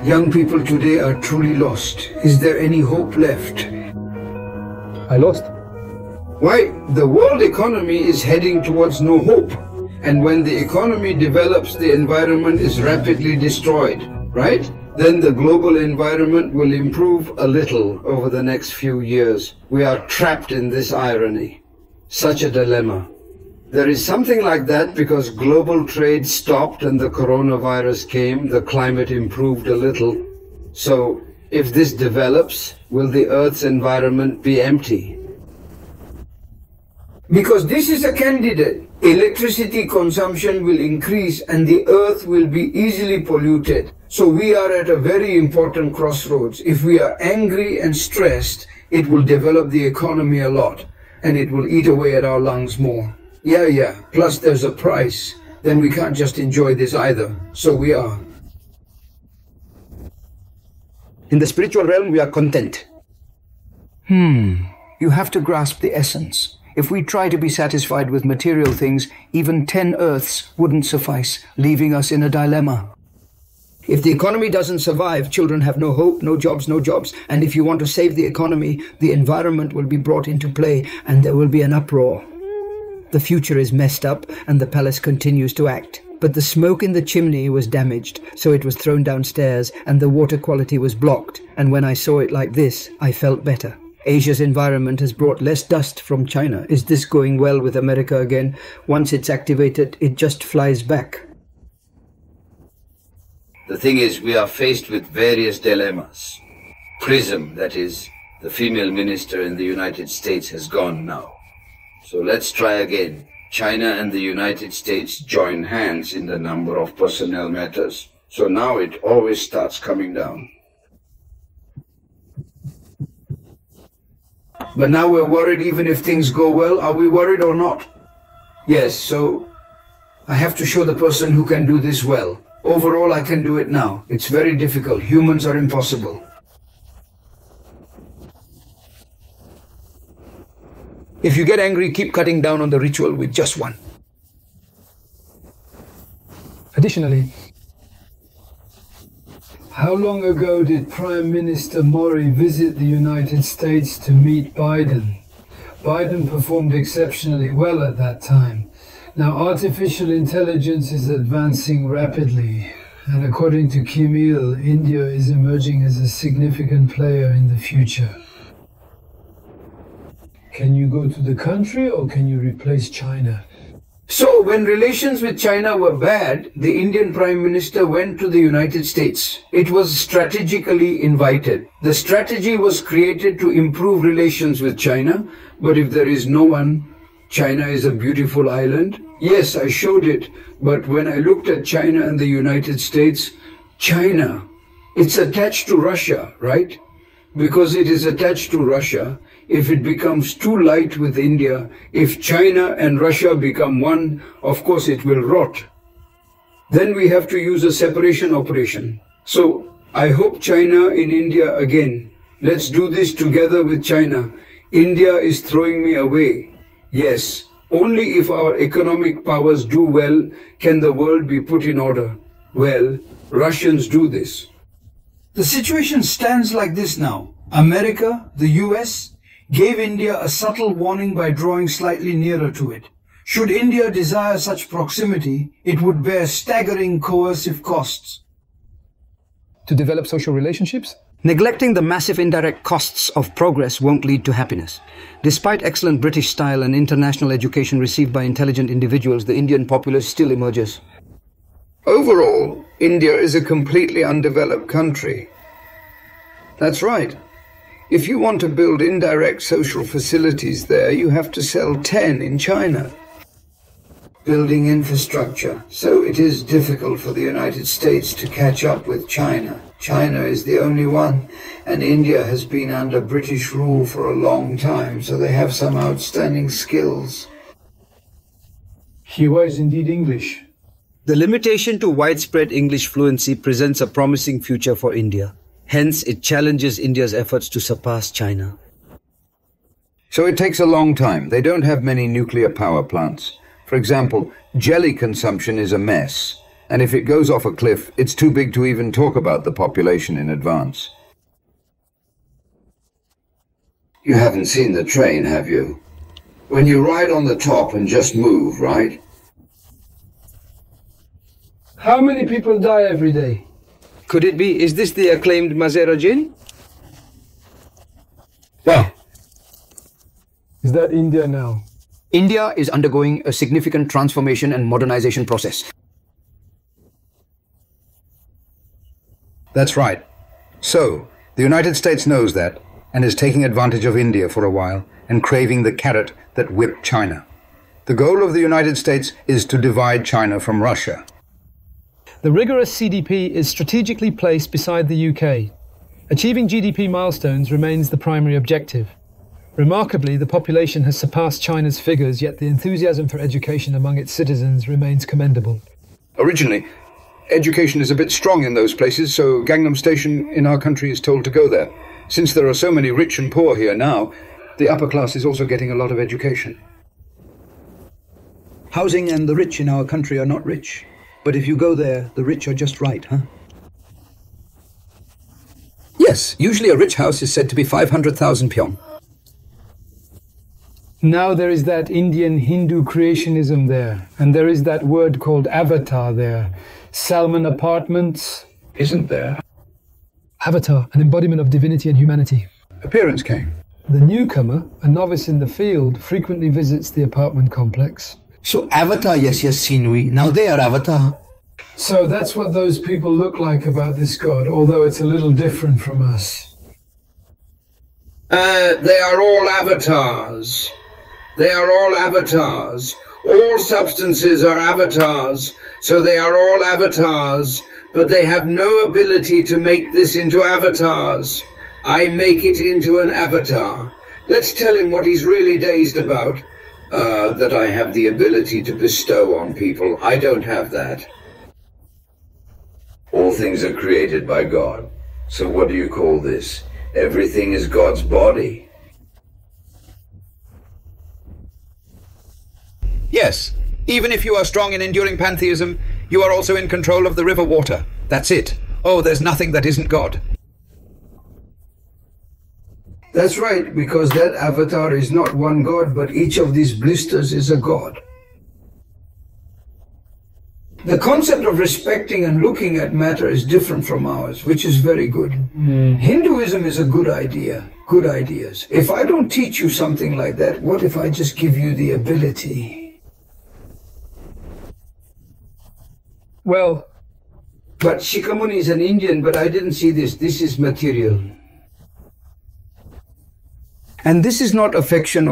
Young people today are truly lost. Is there any hope left? I lost. Why, the world economy is heading towards no hope. And when the economy develops, the environment is rapidly destroyed, right? Then the global environment will improve a little over the next few years. We are trapped in this irony. Such a dilemma. There is something like that because global trade stopped and the coronavirus came, the climate improved a little. So, if this develops, will the Earth's environment be empty? Because this is a candidate. Electricity consumption will increase and the Earth will be easily polluted. So we are at a very important crossroads. If we are angry and stressed, it will develop the economy a lot and it will eat away at our lungs more. Yeah. Plus there's a price. Then we can't just enjoy this either. So we are. In the spiritual realm, we are content. You have to grasp the essence. If we try to be satisfied with material things, even 10 Earths wouldn't suffice, leaving us in a dilemma. If the economy doesn't survive, children have no hope, no jobs. And if you want to save the economy, the environment will be brought into play and there will be an uproar. The future is messed up and the palace continues to act. But the smoke in the chimney was damaged, so it was thrown downstairs and the water quality was blocked. And when I saw it like this, I felt better. Asia's environment has brought less dust from China. Is this going well with America again? Once it's activated, it just flies back. The thing is, we are faced with various dilemmas. PRISM, that is, the female minister in the United States, has gone now. So let's try again. China and the United States join hands in the number of personnel matters. So now it always starts coming down. But now we're worried even if things go well. Are we worried or not? Yes, so I have to show the person who can do this well. Overall, I can do it now. It's very difficult. Humans are impossible. If you get angry, keep cutting down on the ritual with just one. Additionally, how long ago did Prime Minister Mori visit the United States to meet Biden? Biden performed exceptionally well at that time. Now, artificial intelligence is advancing rapidly, and according to Kim Il, India is emerging as a significant player in the future. Can you go to the country or can you replace China? So, when relations with China were bad, the Indian Prime Minister went to the United States. It was strategically invited. The strategy was created to improve relations with China, but if there is no one, China is a beautiful island. Yes, I showed it, but when I looked at China and the United States, China, it's attached to Russia, right? Because it is attached to Russia, if it becomes too light with India, if China and Russia become one, of course it will rot. Then we have to use a separation operation. So, I hope China in India again. Let's do this together with China. India is throwing me away. Yes, only if our economic powers do well can the world be put in order. Well, Russians do this. The situation stands like this now. America, the US, gave India a subtle warning by drawing slightly nearer to it. Should India desire such proximity, it would bear staggering coercive costs. To develop social relationships? Neglecting the massive indirect costs of progress won't lead to happiness. Despite excellent British style and international education received by intelligent individuals, the Indian populace still emerges. Overall, India is a completely undeveloped country. That's right. If you want to build indirect social facilities there, you have to sell 10 in China. Building infrastructure. So it is difficult for the United States to catch up with China. China is the only one, and India has been under British rule for a long time, so they have some outstanding skills. Hiwa is indeed English. The limitation to widespread English fluency presents a promising future for India. Hence, it challenges India's efforts to surpass China. So it takes a long time. They don't have many nuclear power plants. For example, jelly consumption is a mess, And if it goes off a cliff, it's too big to even talk about the population in advance. You haven't seen the train, have you? When you ride on the top and just move, right? How many people die every day? Could it be, is this the acclaimed Mazera Jinn? Well, is that India now? India is undergoing a significant transformation and modernization process. That's right. So, the United States knows that and is taking advantage of India for a while and craving the carrot that whipped China. The goal of the United States is to divide China from Russia. The rigorous CDP is strategically placed beside the UK. Achieving GDP milestones remains the primary objective. Remarkably, the population has surpassed China's figures, yet the enthusiasm for education among its citizens remains commendable. Originally, education is a bit strong in those places, so Gangnam Station in our country is told to go there. Since there are so many rich and poor here now, the upper class is also getting a lot of education. Housing and the rich in our country are not rich. But if you go there, the rich are just right, huh? Yes, usually a rich house is said to be 500,000 pyong. Now there is that Indian Hindu creationism there, and there is that word called avatar there. Salmon apartments, isn't there? Avatar, an embodiment of divinity and humanity. Appearance king. The newcomer, a novice in the field, frequently visits the apartment complex. So Avatar, yes, Sinui. Now they are Avatar. So that's what those people look like about this god, although it's a little different from us. They are all avatars. They are all avatars. All substances are avatars, so they are all avatars, but they have no ability to make this into avatars. I make it into an avatar. Let's tell him what he's really dazed about. That I have the ability to bestow on people. I don't have that. All things are created by God. So what do you call this? Everything is God's body. Yes, even if you are strong in enduring pantheism, you are also in control of the river water. That's it. Oh, there's nothing that isn't God. That's right, because that avatar is not one god, but each of these blisters is a god. The concept of respecting and looking at matter is different from ours, which is very good. Hinduism is a good idea, good ideas. If I don't teach you something like that, what if I just give you the ability? Well, but Shikamuni is an Indian, but I didn't see this. This is material. And this is not affection,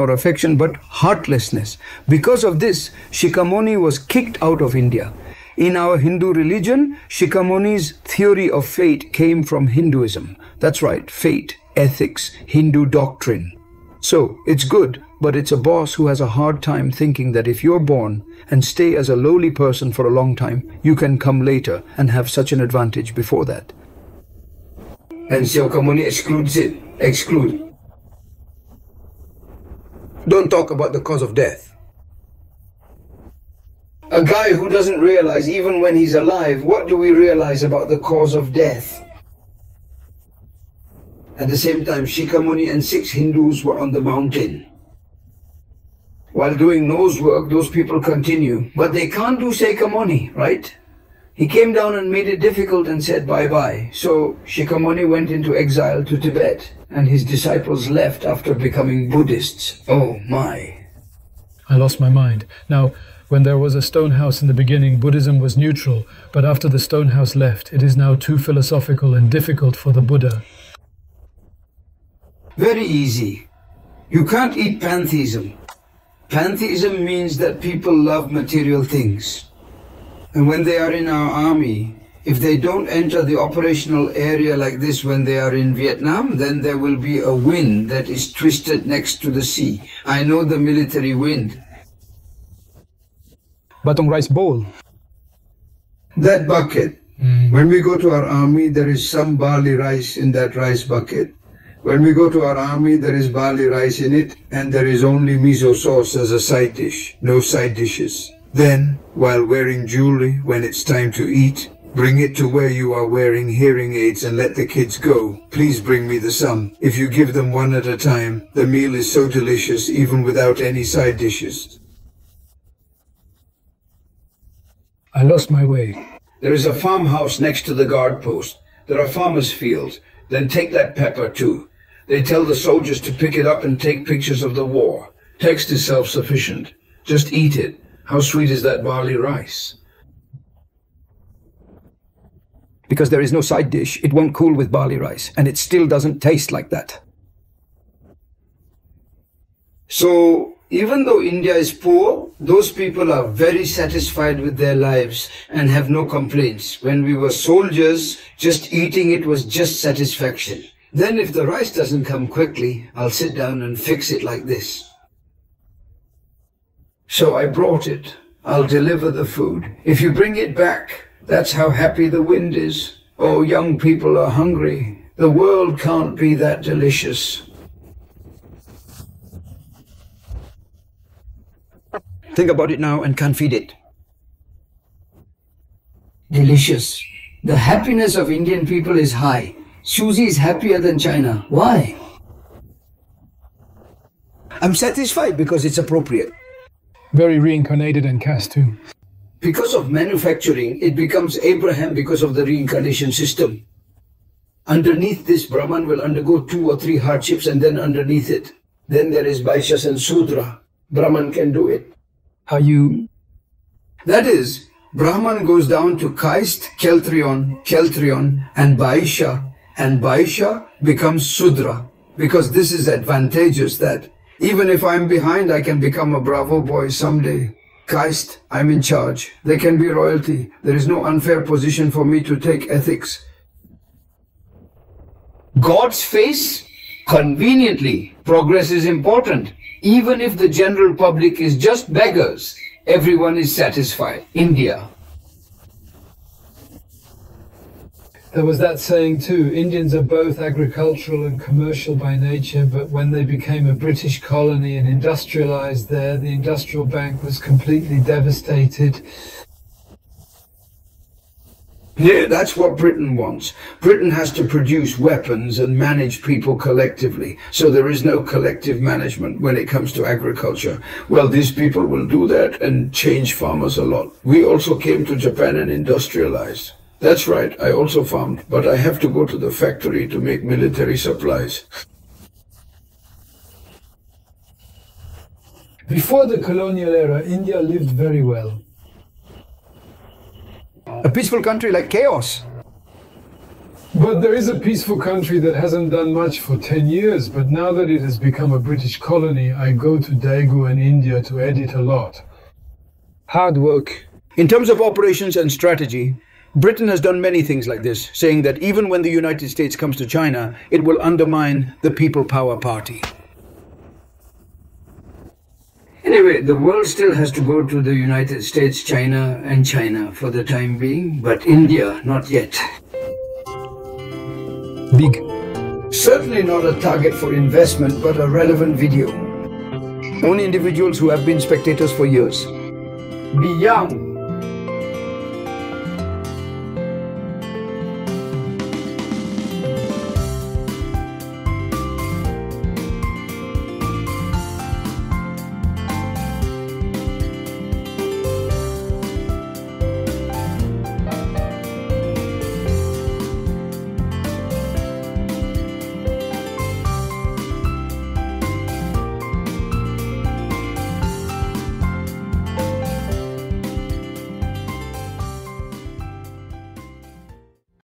but heartlessness. Because of this, Shikamuni was kicked out of India. In our Hindu religion, Shikamuni's theory of fate came from Hinduism. That's right, fate, ethics, Hindu doctrine. So, it's good, but it's a boss who has a hard time thinking that if you're born and stay as a lowly person for a long time, you can come later and have such an advantage before that. And Shikamuni excludes it. Exclude. Don't talk about the cause of death. A guy who doesn't realize, even when he's alive, what do we realize about the cause of death? At the same time, Shikamuni and 6 Hindus were on the mountain. While doing nose work, those people continue. But they can't do Shikamuni, right? He came down and made it difficult and said bye-bye. So Shikamuni went into exile to Tibet, and his disciples left after becoming Buddhists. Oh my. I lost my mind. Now, when there was a stone house in the beginning, Buddhism was neutral, but after the stone house left, it is now too philosophical and difficult for the Buddha. Very easy. You can't eat pantheism. Pantheism means that people love material things. And when they are in our army, if they don't enter the operational area like this when they are in Vietnam, then there will be a wind that is twisted next to the sea. I know the military wind. Batong rice bowl. That bucket. When we go to our army, there is some barley rice in that rice bucket. When we go to our army, there is barley rice in it, and there is only miso sauce as a side dish. No side dishes. Then, while wearing jewelry when it's time to eat, bring it to where you are wearing hearing aids and let the kids go. Please bring me the sum. If you give them one at a time, the meal is so delicious even without any side dishes. I lost my way. There is a farmhouse next to the guard post. There are farmers' fields. Then take that pepper too. They tell the soldiers to pick it up and take pictures of the war. Text is self-sufficient. Just eat it. How sweet is that barley rice? Because there is no side dish, it won't cool with barley rice, and it still doesn't taste like that. So, even though India is poor, those people are very satisfied with their lives and have no complaints. When we were soldiers, just eating it was just satisfaction. Then if the rice doesn't come quickly, I'll sit down and fix it like this. So I brought it. I'll deliver the food. If you bring it back, that's how happy the wind is. Oh, young people are hungry. The world can't be that delicious. Think about it now and can't feed it. Delicious. The happiness of Indian people is high. Susie is happier than China. Why? I'm satisfied because it's appropriate. Very reincarnated and cast too. Because of manufacturing, it becomes Abraham because of the reincarnation system. Underneath this, Brahman will undergo 2 or 3 hardships, and then underneath it. Then there is Vaishyas and Sudra. Brahman can do it. Are you... That is, Brahman goes down to Kaist, Keltrion, and Vaishya becomes Sudra. Because this is advantageous that even if I'm behind, I can become a bravo boy someday. Kaist, I'm in charge. There can be royalty. There is no unfair position for me to take ethics. God's face? Conveniently, progress is important. Even if the general public is just beggars, everyone is satisfied. India. There was that saying too, Indians are both agricultural and commercial by nature, but when they became a British colony and industrialized there, the industrial bank was completely devastated. Yeah, that's what Britain wants. Britain has to produce weapons and manage people collectively, so there is no collective management when it comes to agriculture. Well, these people will do that and change farmers a lot. We also came to Japan and industrialized. That's right, I also farmed, but I have to go to the factory to make military supplies. Before the colonial era, India lived very well. A peaceful country like chaos. But there is a peaceful country that hasn't done much for 10 years, but now that it has become a British colony, I go to Daegu and India to edit a lot. Hard work. In terms of operations and strategy, Britain has done many things like this, saying that even when the United States comes to China, it will undermine the People Power Party. Anyway, the world still has to go to the United States, China, and China for the time being, but India, not yet. Big. Certainly not a target for investment, but a relevant video. Only individuals who have been spectators for years. Be young.